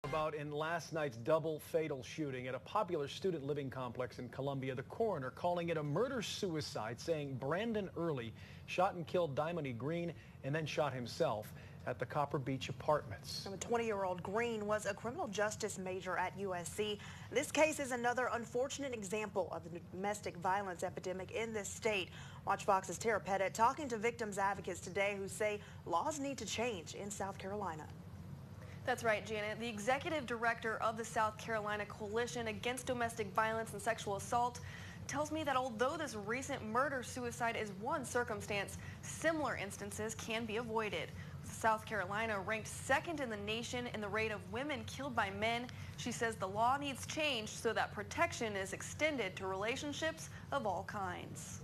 About in last night's double fatal shooting at a popular student living complex in Columbia, the coroner calling it a murder-suicide, saying Brandon Early shot and killed Dimony Green and then shot himself at the Copper Beach Apartments. The 20-year-old Green was a criminal justice major at USC. This case is another unfortunate example of the domestic violence epidemic in this state. Watch Fox's Tara Pettit talking to victims advocates today who say laws need to change in South Carolina. That's right, Janet. The executive director of the South Carolina Coalition Against Domestic Violence and Sexual Assault tells me that although this recent murder-suicide is one circumstance, similar instances can be avoided. With South Carolina ranked second in the nation in the rate of women killed by men, she says the law needs change so that protection is extended to relationships of all kinds.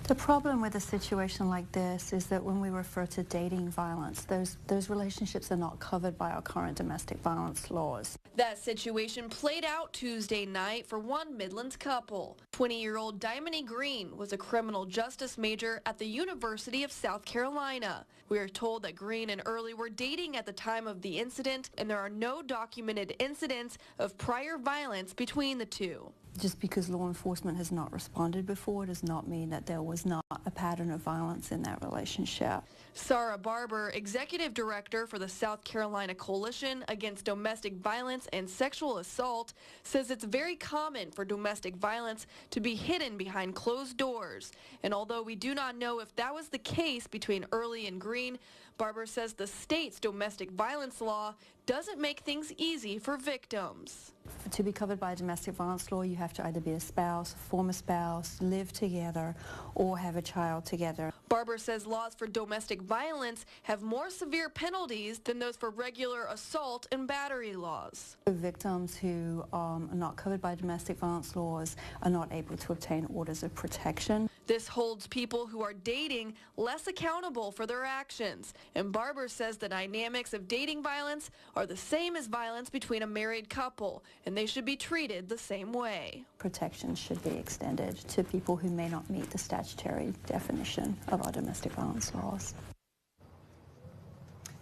The problem with a situation like this is that when we refer to dating violence, those relationships are not covered by our current domestic violence laws. That situation played out Tuesday night for one Midlands couple. 20-year-old Dimony Green was a criminal justice major at the University of South Carolina. We are told that Green and Early were dating at the time of the incident, and there are no documented incidents of prior violence between the two. Just because law enforcement has not responded before does not mean that there was not a pattern of violence in that relationship. Sarah Barber, executive director for the South Carolina Coalition Against Domestic Violence and Sexual Assault, says it's very common for domestic violence to be hidden behind closed doors. And although we do not know if that was the case between Early and Green, Barber says the state's domestic violence law doesn't make things easy for victims. To be covered by a domestic violence law, you have to either be a spouse, former spouse, live together, or have a child together. Barber says laws for domestic violence have more severe penalties than those for regular assault and battery laws. Victims who are not covered by domestic violence laws are not able to obtain orders of protection. This holds people who are dating less accountable for their actions. And Barber says the dynamics of dating violence are the same as violence between a married couple, and they should be treated the same way. Protection should be extended to people who may not meet the statutory definition of our domestic violence laws.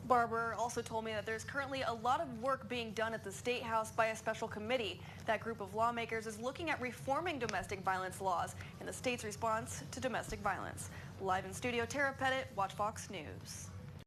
Barber also told me that there's currently a lot of work being done at the State House by a special committee. That group of lawmakers is looking at reforming domestic violence laws and the state's response to domestic violence. Live in studio, Tara Pettit, Watch Fox News.